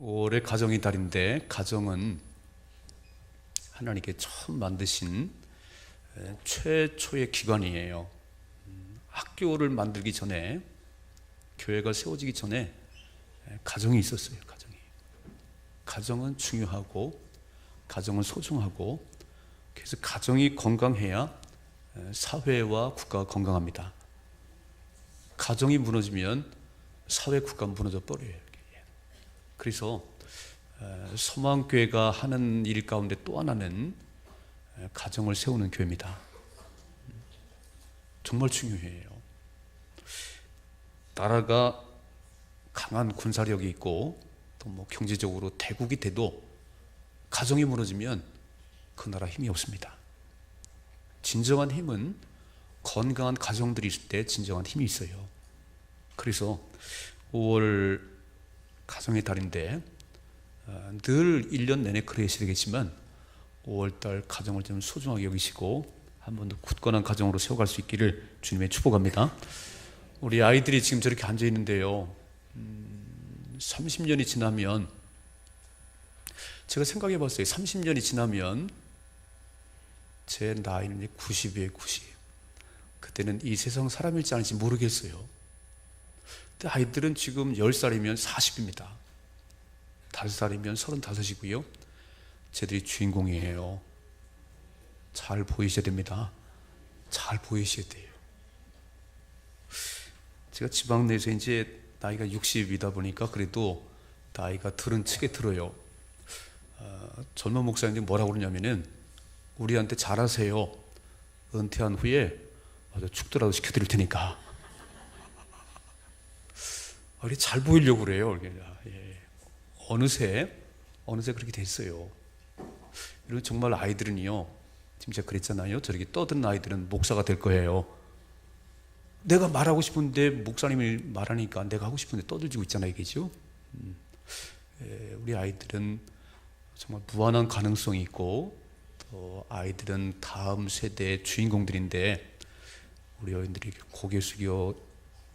올해 가정의 달인데, 가정은 하나님께 처음 만드신 최초의 기관이에요. 학교를 만들기 전에, 교회가 세워지기 전에 가정이 있었어요. 가정은 중요하고 가정은 소중하고, 그래서 가정이 건강해야 사회와 국가가 건강합니다. 가정이 무너지면 사회, 국가가 무너져 버려요. 그래서 서망교회가 하는 일 가운데 또 하나는 가정을 세우는 교회입니다. 정말 중요해요. 나라가 강한 군사력이 있고 또 경제적으로 대국이 돼도 가정이 무너지면 그 나라 힘이 없습니다. 진정한 힘은 건강한 가정들이 있을 때 진정한 힘이 있어요. 그래서 5월 가정의 달인데, 늘 1년 내내 그러셔야 되겠지만 5월달 가정을 좀 소중하게 여기시고 한 번 더 굳건한 가정으로 세워갈 수 있기를 주님의 축복합니다. 우리 아이들이 지금 저렇게 앉아 있는데요, 30년이 지나면, 제가 생각해 봤어요. 30년이 지나면 제 나이는 이제 90이에요. 90. 그때는 이 세상 사람일지 아닐지 모르겠어요. 근데 아이들은 지금 10살이면 40입니다 5살이면 35이고요 쟤들이 주인공이에요. 잘 보이셔야 됩니다. 잘 보이셔야 돼요. 제가 지방 내에서 이제 나이가 60이다 보니까 그래도 나이가 들은 측에 들어요. 젊은 목사님들이 뭐라고 그러냐면은, 우리한테 잘하세요. 은퇴한 후에 축도라도 시켜드릴 테니까. 우리 잘 보이려고 그래요. 어느새 그렇게 됐어요. 이런 정말 아이들은요, 지금 제가 그랬잖아요. 저렇게 떠드는 아이들은 목사가 될 거예요. 내가 말하고 싶은데 목사님이 말하니까 내가 하고 싶은데 떠들지고 있잖아요, 이게죠. 우리 아이들은 정말 무한한 가능성이 있고, 또 아이들은 다음 세대의 주인공들인데, 우리 어린이들이 고개 숙여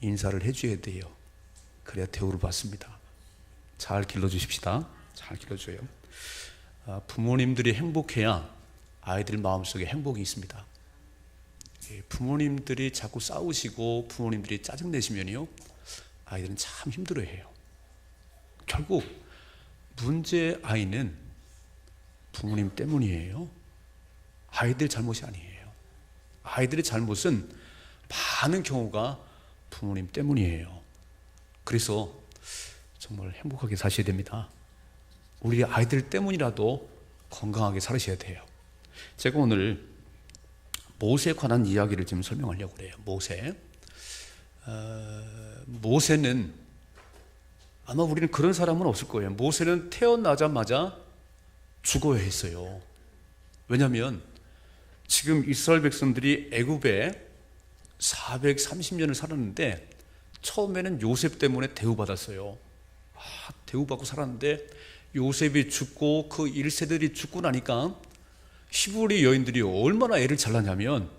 인사를 해줘야 돼요. 그래야 대우를 받습니다. 잘 길러주십시다. 잘 길러줘요. 부모님들이 행복해야 아이들 마음속에 행복이 있습니다. 부모님들이 자꾸 싸우시고 부모님들이 짜증내시면요, 아이들은 참 힘들어해요. 결국 문제의 아이는 부모님 때문이에요. 아이들 잘못이 아니에요. 아이들의 잘못은 많은 경우가 부모님 때문이에요. 그래서 정말 행복하게 사셔야 됩니다. 우리 아이들 때문이라도 건강하게 살으셔야 돼요. 제가 오늘 모세에 관한 이야기를 좀 설명하려고 해요. 모세는, 아마 우리는 그런 사람은 없을 거예요. 모세는 태어나자마자 죽어야 했어요. 왜냐하면 지금 이스라엘 백성들이 애굽에 430년을 살았는데, 처음에는 요셉 때문에 대우받았어요. 대우받고 살았는데 요셉이 죽고 그 1세들이 죽고 나니까 히브리 여인들이 얼마나 애를 잘 낳냐면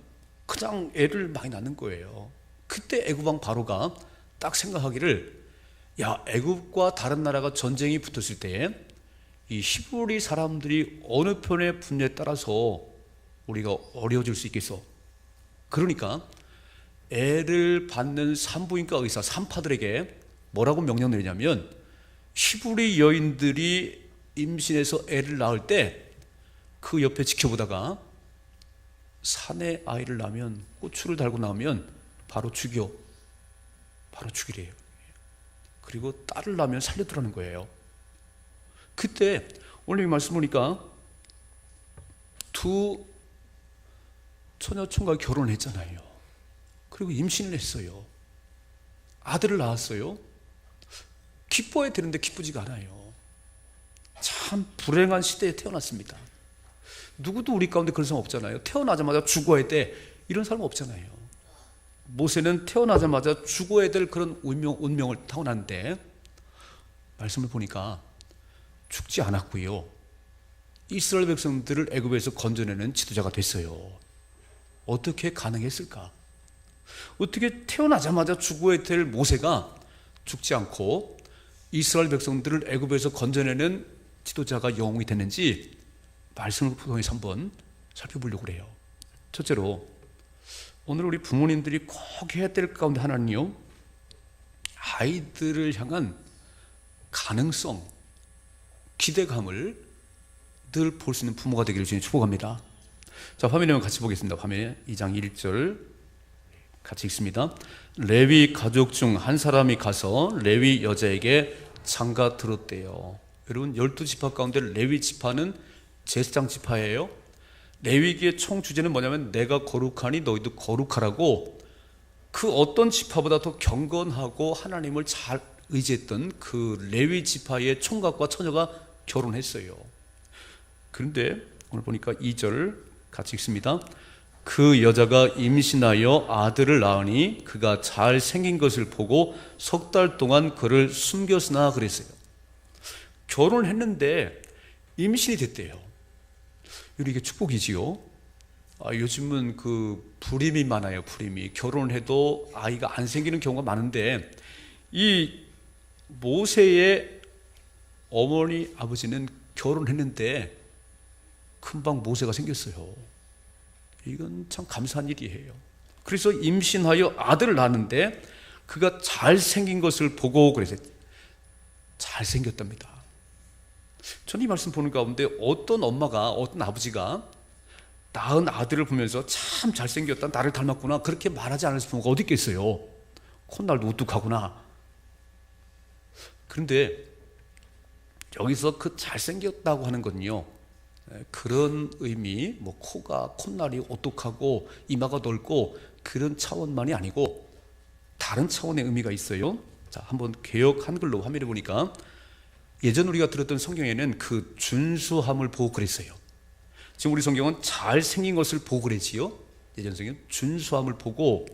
그냥 애를 많이 낳는 거예요. 그때 애굽왕 바로가 딱 생각하기를, 야, 애굽과 다른 나라가 전쟁이 붙었을 때 이 히브리 사람들이 어느 편에 붙냐에 따라서 우리가 어려워질 수 있겠어. 그러니까 애를 받는 산부인과 의사, 산파들에게 뭐라고 명령 내리냐면, 히브리 여인들이 임신해서 애를 낳을 때 그 옆에 지켜보다가 산에 아이를 낳으면, 고추를 달고 나오면 바로 죽이래요. 그리고 딸을 낳으면 살려두라는 거예요. 그때 오늘 말씀 보니까 두 처녀총각이 결혼을 했잖아요. 그리고 임신을 했어요. 아들을 낳았어요. 기뻐야 되는데 기쁘지가 않아요. 참 불행한 시대에 태어났습니다. 누구도 우리 가운데 그런 사람 없잖아요. 태어나자마자 죽어야 돼, 이런 사람 없잖아요. 모세는 태어나자마자 죽어야 될 그런 운명을 타고났는데, 말씀을 보니까 죽지 않았고요, 이스라엘 백성들을 애굽에서 건져내는 지도자가 됐어요. 어떻게 가능했을까? 어떻게 태어나자마자 죽어야 될 모세가 죽지 않고 이스라엘 백성들을 애굽에서 건져내는 지도자가 영웅이 됐는지 말씀을 통해서 한번 살펴보려고 그래요. 첫째로 오늘 우리 부모님들이 꼭 해야 될 가운데 하나는요, 아이들을 향한 가능성, 기대감을 늘 볼 수 있는 부모가 되기를 주님 축복합니다. 자, 화면에 같이 보겠습니다. 화면에 2장 1절 같이 읽습니다. 레위 가족 중 한 사람이 가서 레위 여자에게 장가 들었대요. 여러분, 12지파 가운데 레위 지파는 제사장 지파예요. 레위기의 총 주제는 뭐냐면 내가 거룩하니 너희도 거룩하라고, 그 어떤 지파보다 더 경건하고 하나님을 잘 의지했던 그 레위 지파의 총각과 처녀가 결혼했어요. 그런데 오늘 보니까 2절 같이 읽습니다. 그 여자가 임신하여 아들을 낳으니 그가 잘생긴 것을 보고 석 달 동안 그를 숨겼으나 그랬어요. 결혼을 했는데 임신이 됐대요. 이게 축복이지요. 요즘은 그 불임이 많아요. 불임이. 결혼을 해도 아이가 안 생기는 경우가 많은데, 이 모세의 어머니 아버지는 결혼했는데 금방 모세가 생겼어요. 이건 참 감사한 일이에요. 그래서 임신하여 아들을 낳았는데 그가 잘생긴 것을 보고 그래서 잘생겼답니다. 저는 이 말씀 보는 가운데 어떤 엄마가, 어떤 아버지가 낳은 아들을 보면서 참 잘생겼다, 나를 닮았구나, 그렇게 말하지 않을 부모가 어디 있겠어요. 콧날도 우뚝하구나. 그런데 여기서 그 잘생겼다고 하는 건요, 그런 의미, 뭐 코가, 콧날이 오똑하고 이마가 넓고 그런 차원만이 아니고 다른 차원의 의미가 있어요. 자, 한번 개역 한글로 화면에 보니까 예전 우리가 들었던 성경에는 그 준수함을 보고 그랬어요. 지금 우리 성경은 잘생긴 것을 보고 그랬지요. 예전 성경은 준수함을 보고,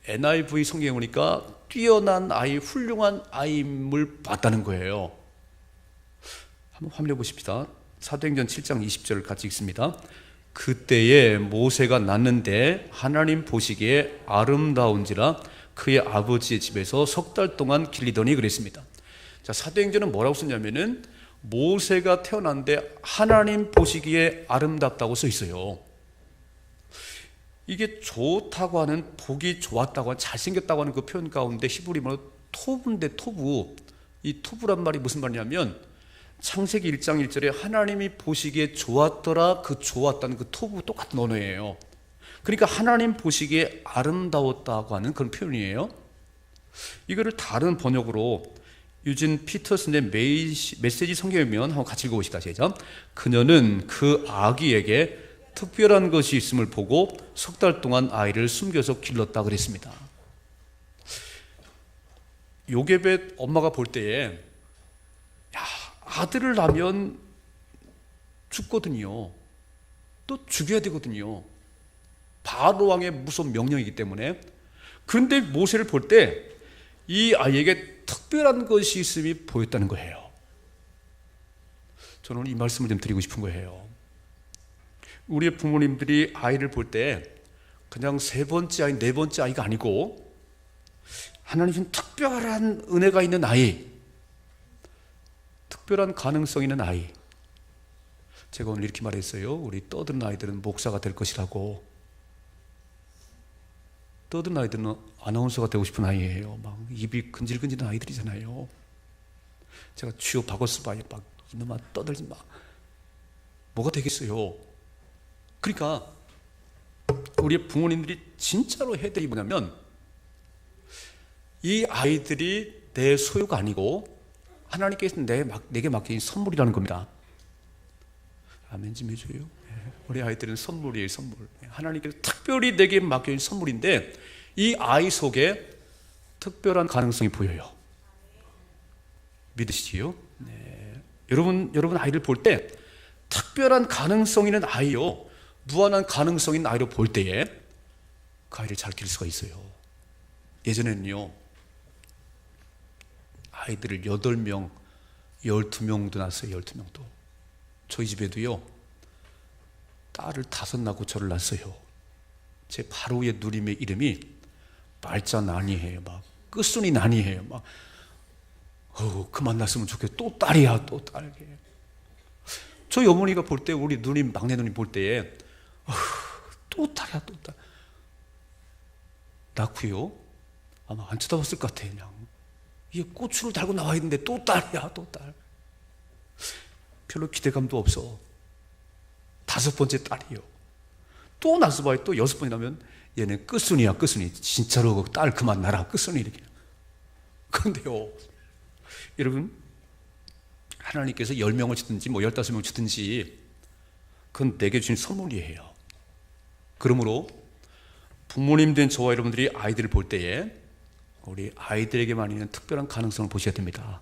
NIV 성경에 보니까 뛰어난 아이, 훌륭한 아이임을 봤다는 거예요. 한번 화면에 보십시다. 사도행전 7장 20절을 같이 읽습니다. 그때에 모세가 낳는데 하나님 보시기에 아름다운지라 그의 아버지의 집에서 석 달 동안 길리더니 그랬습니다. 자, 사도행전은 뭐라고 썼냐면은 모세가 태어났는데 하나님 보시기에 아름답다고 써 있어요. 이게 좋다고 하는, 보기 좋았다고 하는, 잘생겼다고 하는 그 표현 가운데 히브리어로 토부인데, 토부. 이 토부란 말이 무슨 말이냐면 창세기 1장 1절에 하나님이 보시기에 좋았더라, 그 좋았다는 그 토부 똑같은 언어예요. 그러니까 하나님 보시기에 아름다웠다고 하는 그런 표현이에요. 이거를 다른 번역으로 유진 피터슨의 메시지 성경이면 한번 같이 읽어보시다. 시작. 그녀는 그 아기에게 특별한 것이 있음을 보고 석 달 동안 아이를 숨겨서 길렀다 그랬습니다. 요게벳 엄마가 볼 때에, 야, 아들을 낳으면 죽거든요. 또 죽여야 되거든요. 바로 왕의 무서운 명령이기 때문에. 그런데 모세를 볼 때 이 아이에게 특별한 것이 있음이 보였다는 거예요. 저는 이 말씀을 좀 드리고 싶은 거예요. 우리의 부모님들이 아이를 볼 때 그냥 세 번째 아이, 네 번째 아이가 아니고 하나님 준 특별한 은혜가 있는 아이, 특별한 가능성 있는 아이. 제가 오늘 이렇게 말했어요. 우리 떠드는 아이들은 목사가 될 것이라고. 떠든 아이들은 아나운서가 되고 싶은 아이예요. 막 입이 근질근질한 아이들이잖아요. 제가 주요 박어스 봐요. 막 이놈아 떠들지 마. 뭐가 되겠어요? 그러니까 우리 부모님들이 진짜로 해야 될 게 뭐냐면, 이 아이들이 내 소유가 아니고 하나님께서 내게 맡긴 선물이라는 겁니다. 아멘 좀 해줘요. 우리 아이들은 선물이에요, 선물. 하나님께서 특별히 내게 맡긴 선물인데 이 아이 속에 특별한 가능성이 보여요. 믿으시지요? 네. 여러분 아이를 볼 때 특별한 가능성 있는 아이요, 무한한 가능성 있는 아이로 볼 때에 그 아이를 잘 기를 수가 있어요. 예전에는요, 아이들을 8명, 12명도 낳았어요. 12명도. 저희 집에도요, 딸을 5 낳고 저를 낳았어요. 제 바로 위에 누님의 이름이 말자 난이해요. 막 끝순이 난이해요. 막 그만 났으면 좋겠어. 또 딸이야, 또 딸. 저희 어머니가 볼 때, 우리 누님, 막내 누님 볼 때에, 또 딸이야, 또 딸. 낳고요. 아마 안 쳐다봤을 것 같아, 그냥. 이게 고추를 달고 나와 있는데 또 딸이야, 또 딸. 별로 기대감도 없어. 5번째 딸이요. 또 낳아서 봐요. 또 6번이 나면 얘는 끝순이야, 끝순이. 진짜로 딸 그만 낳아라, 끝순이. 이렇게. 그런데요, 여러분, 하나님께서 10명을 주든지 15명 주든지 그건 내게 주신 선물이에요. 그러므로 부모님 된 저와 여러분들이 아이들을 볼 때에 우리 아이들에게만 있는 특별한 가능성을 보셔야 됩니다.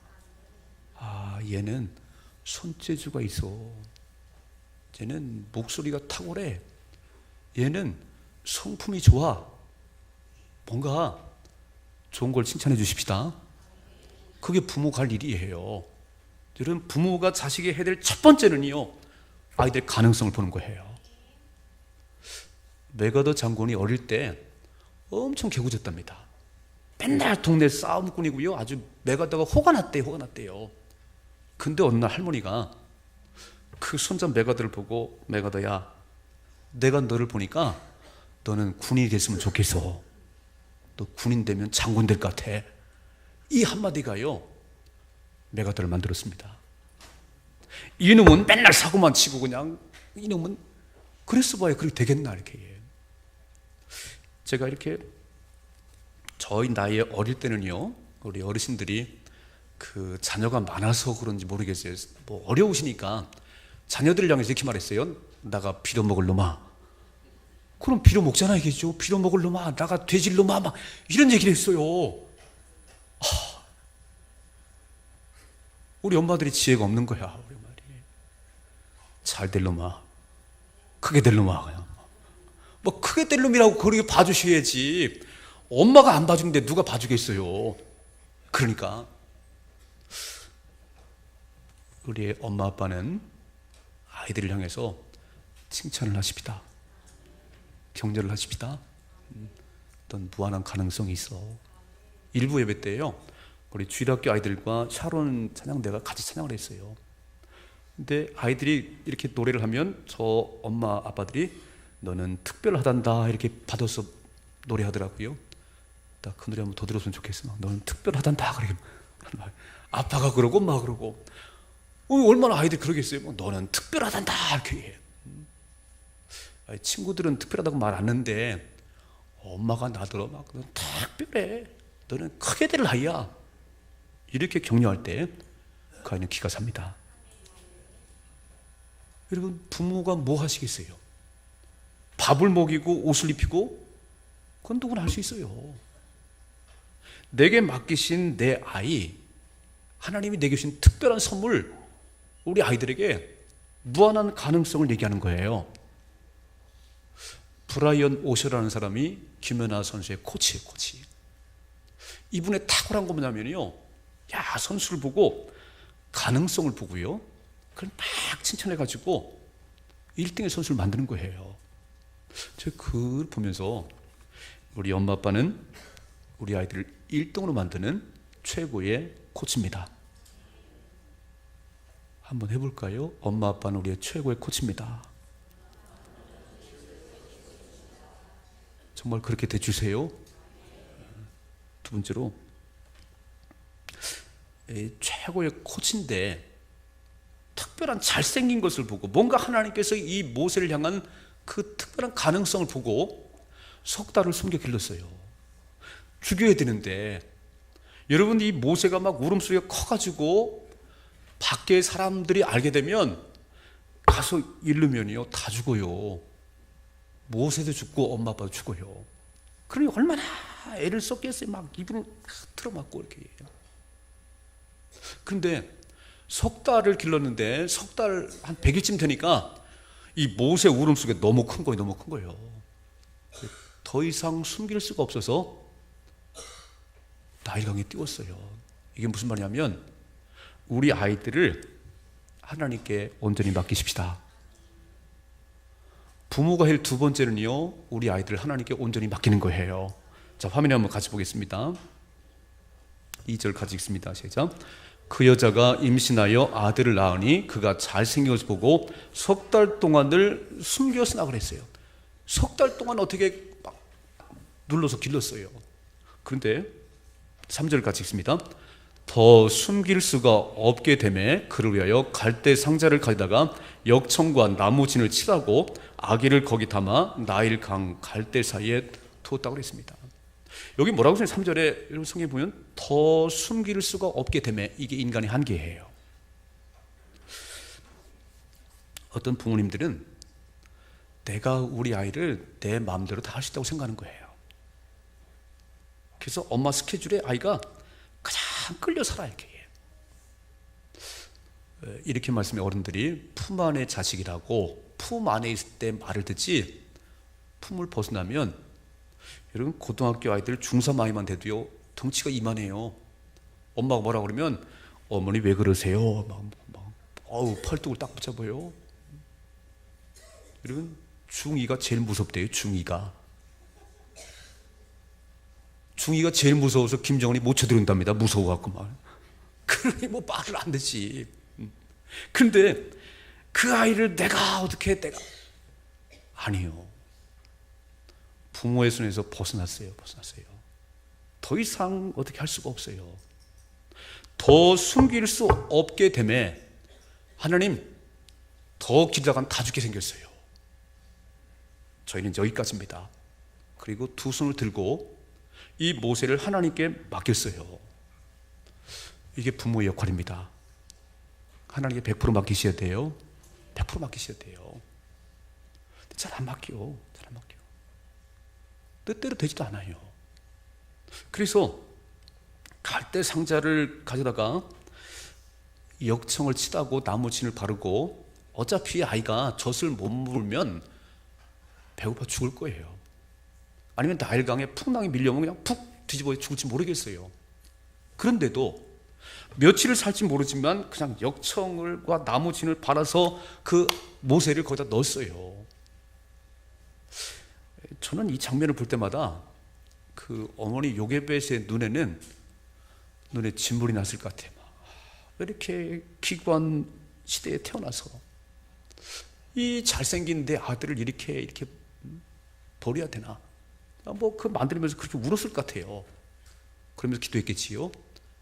얘는 손재주가 있어. 얘는 목소리가 탁월해. 얘는 성품이 좋아. 뭔가 좋은 걸 칭찬해 주십시다. 그게 부모가 할 일이에요. 여러분, 부모가 자식이 해야 될 첫 번째는요, 아이들의 가능성을 보는 거예요. 메가더 장군이 어릴 때 엄청 개구졌답니다. 맨날 동네 싸움꾼이고요. 아주 메가더가 호가 났대요. 근데 어느 날 할머니가 그 손자 메가더를 보고, 메가더야, 내가 너를 보니까 너는 군인이 됐으면 좋겠어. 너 군인 되면 장군 될 것 같아. 이 한마디가요, 메가더를 만들었습니다. 이놈은 맨날 사고만 치고 그냥, 이놈은 그랬어 봐야 그렇게 되겠나, 이렇게. 제가 이렇게 저희 나이에 어릴 때는요, 우리 어르신들이 그 자녀가 많아서 그런지 모르겠어요. 뭐 어려우시니까 자녀들을 향해서 이렇게 말했어요. 나가 빌어먹을 놈아. 그럼 빌어먹잖아, 이게죠. 빌어먹을 놈아, 나가 돼질 놈아, 막 이런 얘기를 했어요. 우리 엄마들이 지혜가 없는 거야. 우리 엄마들이. 잘 될 놈아, 크게 될 놈아. 그냥. 뭐 크게 될 놈이라고 그렇게 봐주셔야지. 엄마가 안 봐주는데 누가 봐주겠어요. 그러니까 우리 엄마 아빠는 아이들을 향해서 칭찬을 하십니다. 격려를 하십니다. 어떤 무한한 가능성이 있어. 일부 예배 때요, 우리 주일학교 아이들과 샤론 찬양대가 같이 찬양을 했어요. 근데 아이들이 이렇게 노래를 하면 저 엄마 아빠들이 너는 특별하단다 이렇게 받아서 노래하더라고요. 나 그 노래 한번 더 들었으면 좋겠어. 너는 특별하단다. 그래. 아빠가 그러고 엄마가 그러고. 얼마나 아이들이 그러겠어요. 너는 특별하단다 이렇게. 친구들은 특별하다고 말 안 하는데 엄마가 나더러 막 넌 특별해. 너는 크게 될 아이야. 이렇게 격려할 때 그 아이는 기가 삽니다. 여러분, 부모가 뭐 하시겠어요? 밥을 먹이고 옷을 입히고 그건 누구나 할 수 있어요. 내게 맡기신 내 아이, 하나님이 내게 주신 특별한 선물, 우리 아이들에게 무한한 가능성을 얘기하는 거예요. 브라이언 오셔라는 사람이 김연아 선수의 코치예요, 코치. 이분의 탁월한 거 뭐냐면요, 야, 선수를 보고 가능성을 보고요, 그걸 막 칭찬해가지고 1등의 선수를 만드는 거예요. 제가 그걸 보면서 우리 엄마 아빠는 우리 아이들을 1등으로 만드는 최고의 코치입니다. 한번 해볼까요? 엄마 아빠는 우리의 최고의 코치입니다. 정말 그렇게 돼주세요. 두 번째로, 최고의 코치인데 특별한 잘생긴 것을 보고, 뭔가 하나님께서 이 모세를 향한 그 특별한 가능성을 보고 석 달을 숨겨 길렀어요. 죽여야 되는데, 여러분, 이 모세가 막 울음소리가 커가지고 밖에 사람들이 알게 되면 가서 잃으면요 다 죽어요. 모세도 죽고 엄마 아빠도 죽어요. 그러니 얼마나 애를 썼겠어요. 막 이불을 틀어막고 이렇게. 그런데 석 달을 길렀는데 석 달 한 100일쯤 되니까 이 모세 울음소리가 너무 큰 거예요. 너무 큰 거예요. 더 이상 숨길 수가 없어서 나일강에 띄웠어요. 이게 무슨 말이냐면, 우리 아이들을 하나님께 온전히 맡기십시다. 부모가 할 두 번째는요, 우리 아이들을 하나님께 온전히 맡기는 거예요. 자, 화면에 한번 같이 보겠습니다. 2절 같이 읽습니다. 시작. 그 여자가 임신하여 아들을 낳으니 그가 잘생긴 것을 보고 석 달 동안을 숨겼으나 그랬어요. 석 달 동안 어떻게 막 눌러서 길렀어요. 그런데 3절 같이 읽습니다. 더 숨길 수가 없게 되매 그를 위하여 갈대 상자를 가져다가 역청과 나무진을 칠하고 아기를 거기 담아 나일 강 갈대 사이에 두었다고 그랬습니다. 여기 뭐라고 써요? 3절에 여러분 성경에 보면 더 숨길 수가 없게 되매, 이게 인간의 한계예요. 어떤 부모님들은 내가 우리 아이를 내 마음대로 다 할 수 있다고 생각하는 거예요. 그래서 엄마 스케줄에 아이가 가장 끌려 살아요. 이렇게 말씀해 어른들이 품 안의 자식이라고 품 안에 있을 때 말을 듣지 품을 벗어나면, 여러분 고등학교 아이들 중3 아이만 돼도요 덩치가 이만해요. 엄마가 뭐라 그러면 어머니 왜 그러세요? 팔뚝을 딱 붙잡아요. 여러분 중2가 제일 무섭대요. 중2가 제일 무서워서 김정은이 못 쳐들은답니다. 무서워갖고 막. 그러니 뭐 말을 안 되지. 그런데 그 아이를 내가 아니요. 부모의 손에서 벗어났어요. 더 이상 어떻게 할 수가 없어요. 더 숨길 수 없게 되매 하나님 더 길다간 다 죽게 생겼어요. 저희는 여기까지입니다. 그리고 두 손을 들고 이 모세를 하나님께 맡겼어요. 이게 부모의 역할입니다. 하나님께 100% 맡기셔야 돼요. 100% 맡기셔야 돼요. 잘 안 맡겨. 뜻대로 되지도 않아요. 그래서 갈대 상자를 가져다가 역청을 치다고 나무진을 바르고, 어차피 아이가 젖을 못 물면 배고파 죽을 거예요. 아니면 나일강에 풍랑이 밀려오면 그냥 푹 뒤집어 죽을지 모르겠어요. 그런데도 며칠을 살지 모르지만 그냥 역청과 나무진을 발라서 그 모세를 거기다 넣었어요. 저는 이 장면을 볼 때마다 그 어머니 요게벳의 눈에 진물이 났을 것 같아요. 왜 이렇게 기구한 시대에 태어나서 이 잘생긴 내 아들을 이렇게 버려야 되나? 뭐 그 만들면서 그렇게 울었을 것 같아요. 그러면서 기도했겠지요.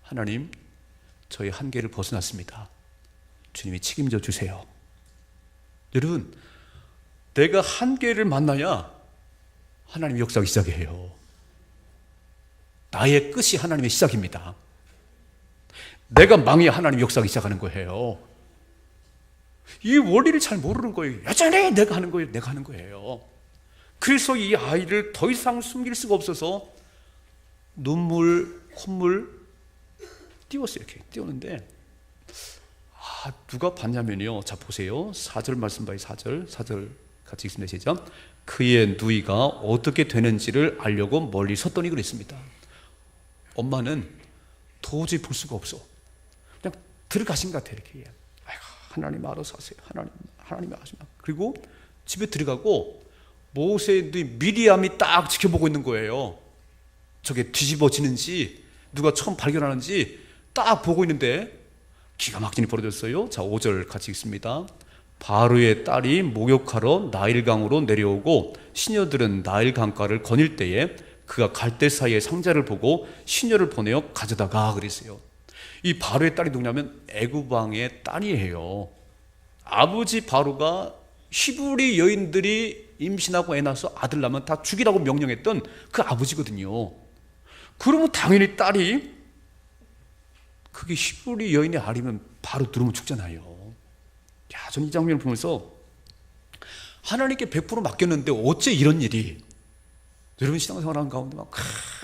하나님, 저희 한계를 벗어났습니다. 주님이 책임져 주세요. 여러분, 내가 한계를 만나야 하나님이 역사하기 시작해요. 나의 끝이 하나님의 시작입니다. 내가 망해야 하나님이 역사하기 시작하는 거예요. 이 원리를 잘 모르는 거예요. 여전히 내가 하는 거예요. 그래서 이 아이를 더 이상 숨길 수가 없어서 눈물, 콧물 띄웠어요. 이렇게 띄웠는데 누가 봤냐면요. 자 보세요. 4절 말씀 봐요. 4절 같이 읽습니다. 시작. 그의 누이가 어떻게 되는지를 알려고 멀리 섰더니 그랬습니다. 엄마는 도저히 볼 수가 없어. 그냥 들어가신 것 같아요. 이렇게. 아이고, 하나님 알아서 하세요. 하나님이 하시면. 그리고 집에 들어가고 모세의 누이 미리암이 딱 지켜보고 있는 거예요. 저게 뒤집어지는지 누가 처음 발견하는지 딱 보고 있는데 기가 막힌 일이 벌어졌어요. 자 5절 같이 읽습니다. 바로의 딸이 목욕하러 나일강으로 내려오고 시녀들은 나일강가를 거닐 때에 그가 갈대 사이에 상자를 보고 시녀를 보내어 가져다가 그랬어요. 이 바로의 딸이 누구냐면 애굽 왕의 딸이에요. 아버지 바로가 히브리 여인들이 임신하고 애 낳아서 아들 낳으면 다 죽이라고 명령했던 그 아버지거든요. 그러면 당연히 딸이 그게 히브리 여인의 아리면 바로 들으면 죽잖아요. 야, 저는 이 장면을 보면서 하나님께 100% 맡겼는데 어째 이런 일이, 여러분 신앙생활 하는 가운데 막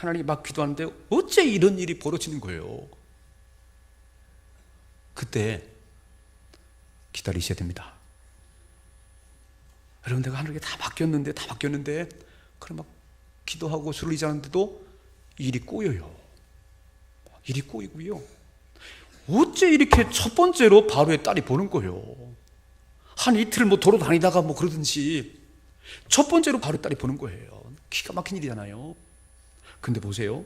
하나님 막 기도하는데 어째 이런 일이 벌어지는 거예요. 그때 기다리셔야 됩니다. 여러분 내가 하나님께 다 맡겼는데 그럼 막 기도하고 술리자는데도 일이 꼬여요. 일이 꼬이고요. 어째 이렇게 첫 번째로 바로의 딸이 보는 거예요. 한 이틀 뭐 돌아다니다가 뭐 그러든지 첫 번째로 바로의 딸이 보는 거예요. 기가 막힌 일이잖아요. 근데 보세요.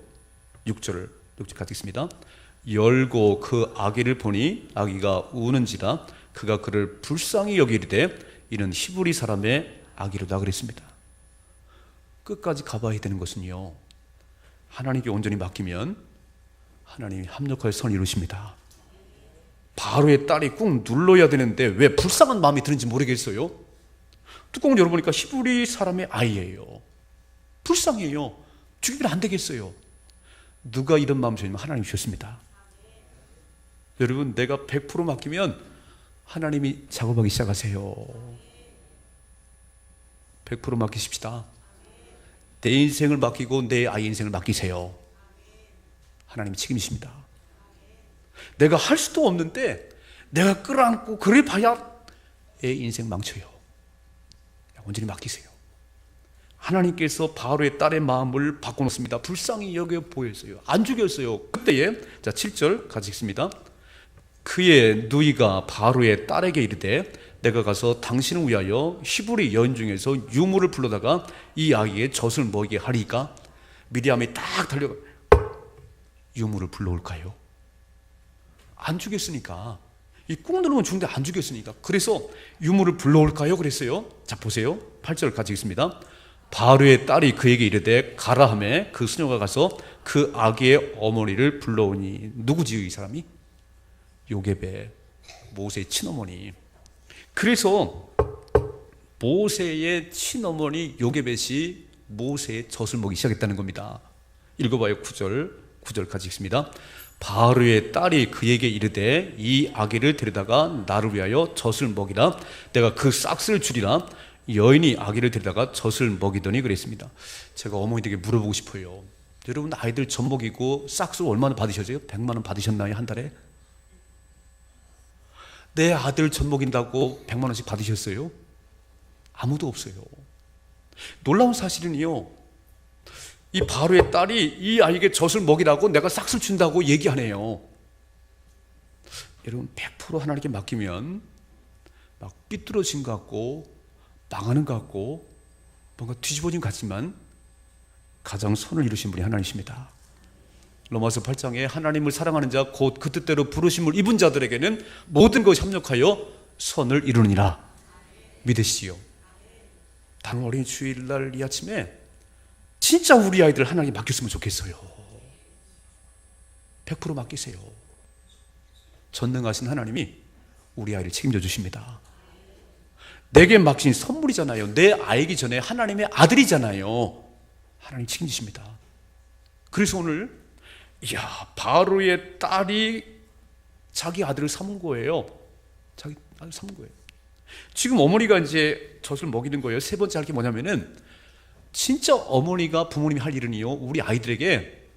6절 같이 있습니다. 열고 그 아기를 보니 아기가 우는지라 그가 그를 불쌍히 여기리되 이는 히브리 사람의 아기로다 그랬습니다. 끝까지 가봐야 되는 것은요, 하나님께 온전히 맡기면 하나님이 합력하여 선을 이루십니다. 바로의 딸이 꾹 눌러야 되는데 왜 불쌍한 마음이 드는지 모르겠어요. 뚜껑을 열어보니까 히브리 사람의 아이예요. 불쌍해요. 죽이면 안 되겠어요. 누가 이런 마음 주시면 하나님이 주셨습니다. 여러분, 내가 100% 맡기면 하나님이 작업하기 시작하세요. 100% 맡기십시다. 내 인생을 맡기고 내 아이 인생을 맡기세요. 하나님이 책임이십니다. 내가 할 수도 없는데 내가 끌어안고 그래 봐야 애 인생 망쳐요. 온전히 맡기세요. 하나님께서 바로의 딸의 마음을 바꿔놓습니다. 불쌍히 여겨 보였어요. 안 죽였어요. 그때에, 자 7절 같이 읽습니다. 그의 누이가 바로의 딸에게 이르되 내가 가서 당신을 위하여 히브리 여인 중에서 유물을 불러다가 이 아이의 젖을 먹이게 하리까? 미리암이 딱 달려가 유물을 불러올까요? 안 죽였으니까, 이 꾹 누르면 죽는데 안 죽였으니까, 그래서 유물을 불러올까요? 그랬어요. 자 보세요, 8절 같이 읽습니다. 바로의 딸이 그에게 이르되 가라 하매 그 수녀가 가서 그 아기의 어머니를 불러오니. 누구지요 이 사람이? 요게벳, 모세의 친어머니. 그래서 모세의 친어머니 요게벳이 모세의 젖을 먹이기 시작했다는 겁니다. 읽어봐요. 9절까지 읽습니다. 바로의 딸이 그에게 이르되 이 아기를 데려다가 나를 위하여 젖을 먹이라. 내가 그 싹스를 주리라. 여인이 아기를 데려다가 젖을 먹이더니 그랬습니다. 제가 어머니에게 물어보고 싶어요. 여러분, 아이들 젖 먹이고 싹스 얼마나 받으셨어요? 100만 원 받으셨나요? 한 달에? 내 아들 젖 먹인다고 100만 원씩 받으셨어요? 아무도 없어요. 놀라운 사실은요, 이 바로의 딸이 이 아이에게 젖을 먹이라고 내가 싹스를 준다고 얘기하네요. 여러분, 100% 하나님께 맡기면 막 삐뚤어진 것 같고 망하는 것 같고 뭔가 뒤집어진 것 같지만 가장 선을 이루신 분이 하나님이십니다. 로마서 8장에 하나님을 사랑하는 자 곧 그 뜻대로 부르심을 입은 자들에게는 모든 것이 협력하여 선을 이루느니라. 믿으시지요? 다른 어린이 주일날 이 아침에 진짜 우리 아이들 하나님께 맡겼으면 좋겠어요. 100% 맡기세요. 전능하신 하나님이 우리 아이를 책임져 주십니다. 내게 맡긴 선물이잖아요. 내 아이기 전에 하나님의 아들이잖아요. 하나님 책임지십니다. 그래서 오늘 바로의 딸이 자기 아들을 삼은 거예요. 자기 아들 삼은 거예요. 지금 어머니가 이제 젖을 먹이는 거예요. 세 번째 할 게 뭐냐면은, 진짜 어머니가 부모님이 할 일은요, 우리 아이들에게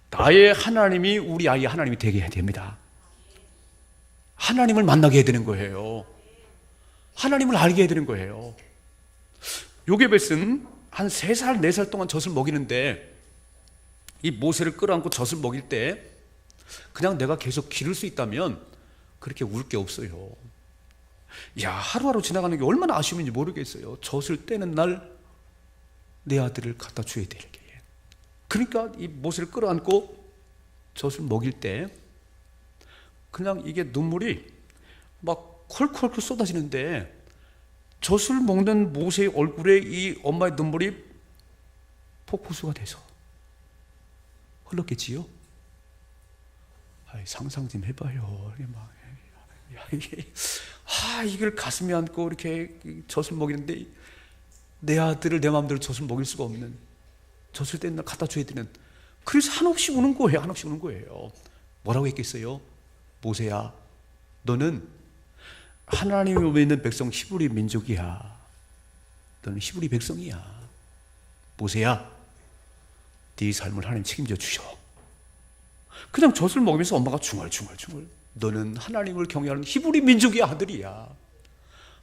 나의 하나님이 우리 아이의 하나님이 되게 해야 됩니다. 하나님을 만나게 해야 되는 거예요. 하나님을 알게 해야 되는 거예요. 요게벳은 한 3살, 4살 동안 젖을 먹이는데, 이 모세를 끌어안고 젖을 먹일 때 그냥 내가 계속 기를 수 있다면 그렇게 울 게 없어요. 하루하루 지나가는 게 얼마나 아쉬움인지 모르겠어요. 젖을 떼는 날 내 아들을 갖다 줘야 되게. 그러니까 이 모세를 끌어안고 젖을 먹일 때 그냥 이게 눈물이 막 콜콜콜 쏟아지는데, 젖을 먹는 모세의 얼굴에 이 엄마의 눈물이 폭포수가 돼서 흘렀겠지요? 상상 좀 해봐요. 이걸 가슴에 안고 이렇게 젖을 먹이는데 내 아들을 내 마음대로 젖을 먹일 수가 없는, 젖을 떼는 날 갖다 줘야 되는. 그래서 한없이 우는 거예요. 한없이 우는 거예요. 뭐라고 했겠어요? 모세야, 너는 하나님을 믿는 백성 히브리 민족이야. 너는 히브리 백성이야. 모세야, 네 삶을 하나님 책임져 주셔. 그냥 젖을 먹으면서 엄마가 중얼중얼, 너는 하나님을 경외하는 히브리 민족의 아들이야.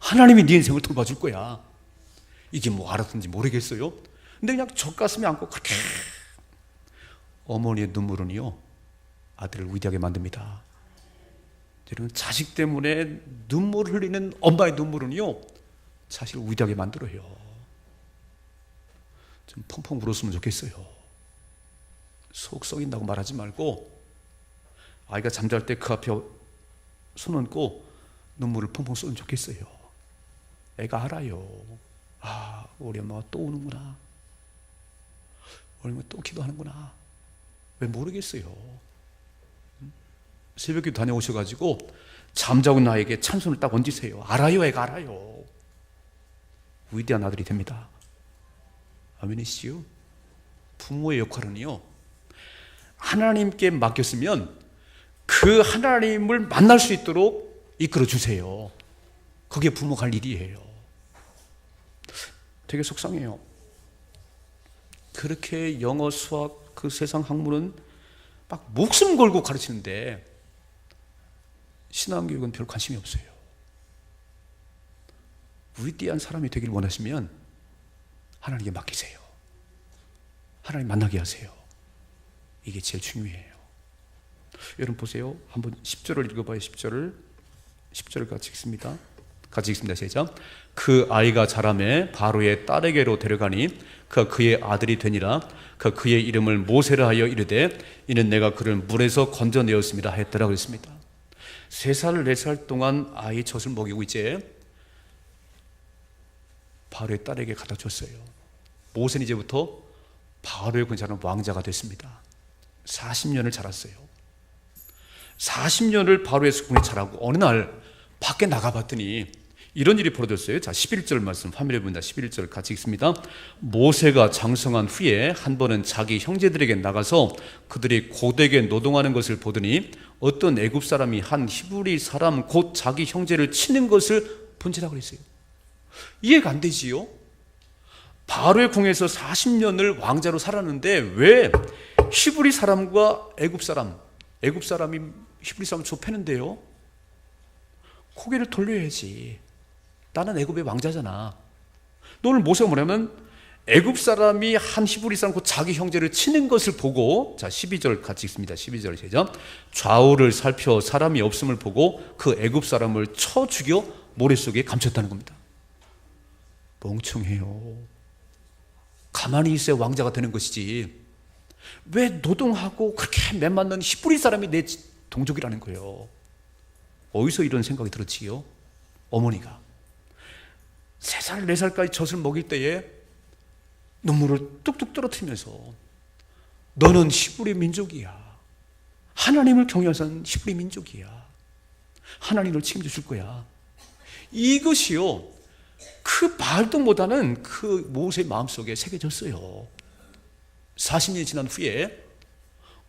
하나님이 네 인생을 돌봐줄 거야. 이게 뭐 알았는지 모르겠어요. 근데 그냥 젖가슴에 안고 그렇게. 어머니의 눈물은요, 아들을 위대하게 만듭니다. 여러분, 자식 때문에 눈물을 흘리는 엄마의 눈물은요, 자식을 위대하게 만들어요. 좀 펑펑 울었으면 좋겠어요. 속 썩인다고 말하지 말고 아이가 잠잘 때 그 앞에 손 얹고 눈물을 펑펑 쏘면 좋겠어요. 애가 알아요. 아, 우리 엄마가 또 우는구나. 우리 엄마가 또 기도하는구나. 왜 모르겠어요. 새벽기도 다녀오셔가지고 잠자고 있는 아이에게 찬손을 딱 얹으세요. 알아요. 애가 알아요. 위대한 아들이 됩니다. 아멘이시요? 부모의 역할은요, 하나님께 맡겼으면 그 하나님을 만날 수 있도록 이끌어 주세요. 그게 부모가 할 일이에요. 되게 속상해요. 그렇게 영어, 수학, 그 세상 학문은 막 목숨 걸고 가르치는데 신앙교육은 별 관심이 없어요. 위대한 사람이 되길 원하시면 하나님께 맡기세요. 하나님 만나게 하세요. 이게 제일 중요해요. 여러분 보세요. 한번 10절을 읽어봐요. 10절을 같이 읽습니다. 같이 읽습니다. 시작. 그 아이가 자라매 바로의 딸에게로 데려가니 그의 아들이 되니라. 그의 이름을 모세라 하여 이르되 이는 내가 그를 물에서 건져내었습니다 했더라 그랬습니다. 3살 4살 동안 아이 젖을 먹이고 이제 바로의 딸에게 갖다 줬어요. 모세는 이제부터 바로의 근처는 왕자가 됐습니다. 40년을 자랐어요. 40년을 바로의 수궁에 자라고 어느 날 밖에 나가봤더니 이런 일이 벌어졌어요. 자, 11절 말씀 화면에 보인다. 11절 같이 읽습니다. 모세가 장성한 후에 한 번은 자기 형제들에게 나가서 그들이 고되게 노동하는 것을 보더니 어떤 애굽 사람이 한 히브리 사람 곧 자기 형제를 치는 것을 본지라 그랬어요. 이해가 안 되지요? 바로의 궁에서 40년을 왕자로 살았는데 왜 히브리 사람과 애굽 사람이 히브리 사람을 좁히는데요? 고개를 돌려야지. 나는 애굽의 왕자잖아. 오늘 모세가 뭐냐면 애굽 사람이 한 히브리 사람 곧 자기 형제를 치는 것을 보고, 자 12절 같이 읽습니다. 12절 시작. 좌우를 살펴 사람이 없음을 보고 그 애굽 사람을 쳐 죽여 모래 속에 감췄다는 겁니다. 멍청해요. 가만히 있어야 왕자가 되는 것이지 왜 노동하고 그렇게 맨맞는 히브리 사람이 내 동족이라는 거예요. 어디서 이런 생각이 들었지요? 어머니가 3살 4살까지 젖을 먹일 때에 눈물을 뚝뚝 떨어뜨리면서 너는 히브리 민족이야. 하나님을 경외하는 히브리 민족이야. 하나님을 책임져 줄 거야. 이것이요, 그 말도 못하는 그 모세의 마음속에 새겨졌어요. 40년이 지난 후에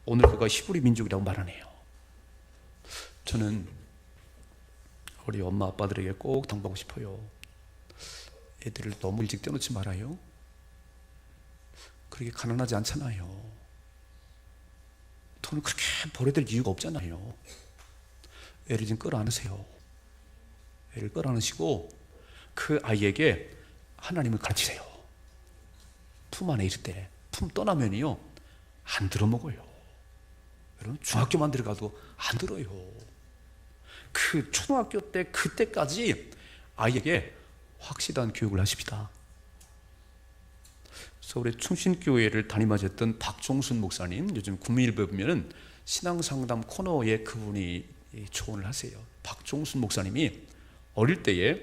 오늘 그가 히브리 민족이라고 말하네요. 저는 우리 엄마 아빠들에게 꼭 당부하고 싶어요. 애들을 너무 일찍 떼어놓지 말아요. 그렇게 가난하지 않잖아요. 돈을 그렇게 벌어야 될 이유가 없잖아요. 애를 좀 끌어안으세요. 애를 끌어안으시고 그 아이에게 하나님을 가르치세요. 품 안에 있을 때, 품 떠나면요 안 들어먹어요. 여러분 중학교만 들어가도 안 들어요. 그 초등학교 때 그때까지 아이에게 확실한 교육을 하십시다. 서울의 충신교회를 담임하셨던 박종순 목사님, 요즘 국민일보에 보면은 신앙상담 코너에 그분이 조언을 하세요. 박종순 목사님이 어릴 때에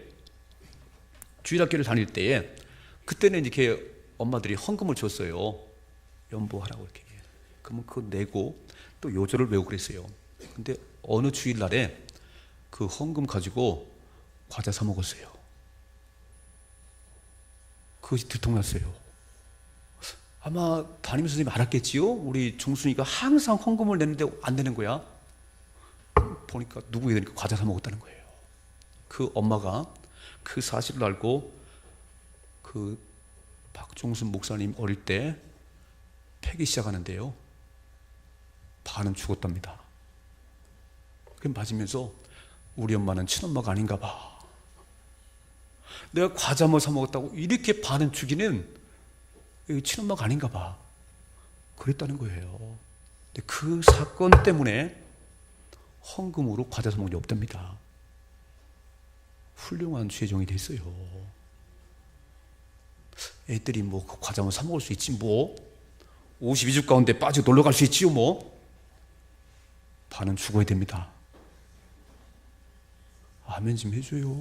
주일학교를 다닐 때에 그때는 이렇게 엄마들이 헌금을 줬어요. 연보하라고 이렇게. 그러면 그거 내고 또 요절을 외우고 그랬어요. 근데 어느 주일날에 그 헌금 가지고 과자 사 먹었어요. 그것이 들통났어요. 아마 담임 선생님이 알았겠지요? 우리 종순이가 항상 헌금을 내는데 안 되는 거야. 보니까 누구에 되니까 과자 사 먹었다는 거예요. 그 엄마가 그 사실을 알고 그 박종순 목사님 어릴 때 패기 시작하는데요, 반은 죽었답니다. 그 맞으면서 우리 엄마는 친엄마가 아닌가 봐. 내가 과자 뭐 사 먹었다고 이렇게 반은 죽이는 친엄마가 아닌가 봐. 그랬다는 거예요. 근데 그 사건 때문에 헌금으로 과자 사 먹은 게 없답니다. 훌륭한 죄종이 됐어요. 애들이 뭐 과자 뭐 사 먹을 수 있지 뭐. 52주 가운데 빠지고 놀러 갈 수 있지요 뭐. 반은 죽어야 됩니다. 아멘 좀 해줘요.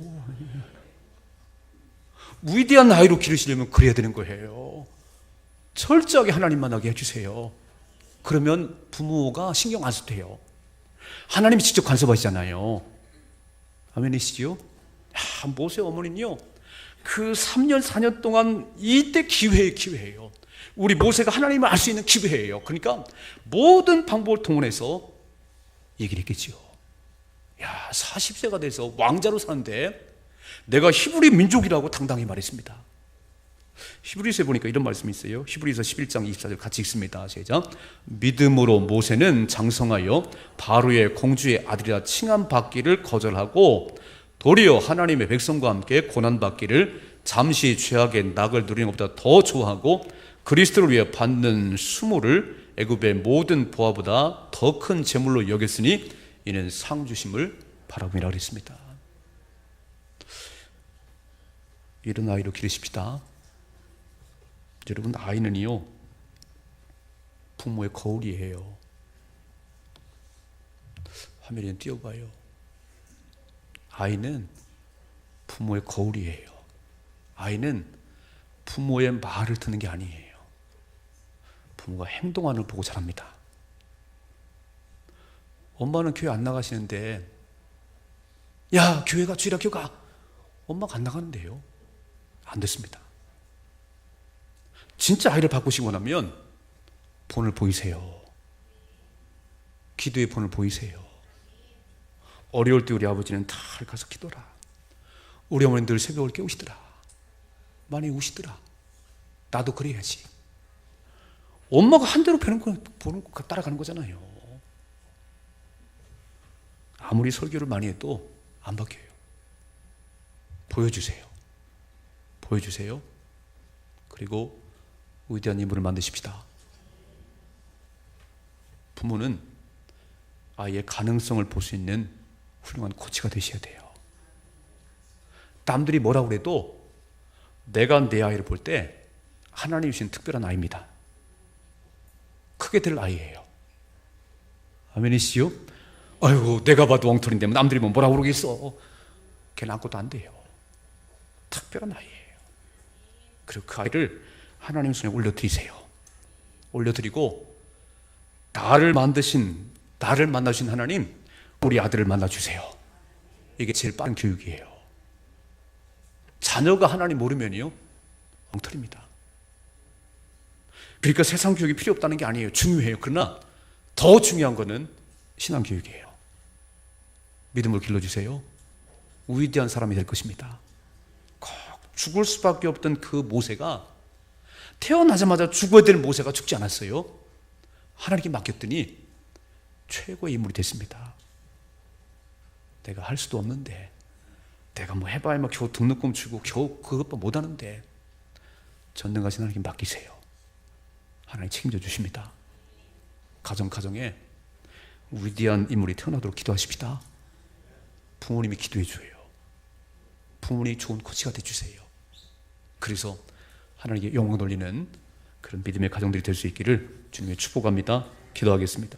위대한 아이로 기르시려면 그래야 되는 거예요. 철저하게 하나님 만나게 해주세요. 그러면 부모가 신경 안 써도 돼요. 하나님이 직접 간섭하시잖아요. 아멘이시지요? 모세 어머니는요, 그 3년 4년 동안 이때 기회예요. 우리 모세가 하나님을 알 수 있는 기회예요. 그러니까 모든 방법을 동원해서 얘기를 했겠지요. 40세가 돼서 왕자로 사는데 내가 히브리 민족이라고 당당히 말했습니다. 히브리서에 보니까 이런 말씀이 있어요. 히브리서 11장 24절 같이 읽습니다. 시작. 믿음으로 모세는 장성하여 바로의 공주의 아들이라 칭함받기를 거절하고 도리어 하나님의 백성과 함께 고난받기를 잠시 죄악의 낙을 누리는 것보다 더 좋아하고 그리스도를 위해 받는 수모를 애굽의 모든 보화보다 더 큰 재물로 여겼으니 이는 상 주심을 바라봄이라 그랬습니다. 이런 아이로 기르십시다. 여러분, 아이는요 부모의 거울이에요. 화면에 좀 띄워봐요. 아이는 부모의 거울이에요. 아이는 부모의 말을 듣는 게 아니에요. 부모가 행동하는 걸 보고 자랍니다. 엄마는 교회 안 나가시는데 야 교회가 주일아 교회 가. 엄마가 안 나가는데요. 안 됐습니다. 진짜 아이를 바꾸시고 원하면 본을 보이세요. 기도의 본을 보이세요. 어려울 때 우리 아버지는 다 가서 기도라. 우리 어머니는 늘 새벽을 깨우시더라. 많이 우시더라. 나도 그래야지. 엄마가 한 대로 보는 거 따라가는 거잖아요. 아무리 설교를 많이 해도 안 바뀌어요. 보여주세요. 보여주세요. 그리고 위대한 인물을 만드십시다. 부모는 아이의 가능성을 볼 수 있는 훌륭한 코치가 되셔야 돼요. 남들이 뭐라고 그래도 내가 내 아이를 볼 때 하나님이 주신 특별한 아이입니다. 크게 될 아이예요. 아멘이시죠? 아이고 내가 봐도 엉터리인데 남들이 뭐라고 그러겠어. 걔는 아무것도 안 돼요. 특별한 아이예요. 그리고 그 아이를 하나님 손에 올려드리세요. 올려드리고 나를 만나신 하나님, 우리 아들을 만나주세요. 이게 제일 빠른 교육이에요. 자녀가 하나님 모르면요 엉터리입니다. 그러니까 세상 교육이 필요 없다는 게 아니에요. 중요해요. 그러나 더 중요한 거는 신앙 교육이에요. 믿음을 길러주세요. 위대한 사람이 될 것입니다. 꼭 죽을 수밖에 없던 그 모세가 태어나자마자 죽어야 될 모세가 죽지 않았어요. 하나님께 맡겼더니 최고의 인물이 됐습니다. 내가 할 수도 없는데, 내가 뭐 해봐야 막 겨우 등록금 주고 겨우 그것도 못하는데 전능하신 하나님께 맡기세요. 하나님 책임져 주십니다. 가정에 위대한 인물이 태어나도록 기도하십시다. 부모님이 기도해 줘요. 부모님이 좋은 코치가 되주세요. 그래서 하나님께 영광 돌리는 그런 믿음의 가정들이 될 수 있기를 주님의 축복합니다. 기도하겠습니다.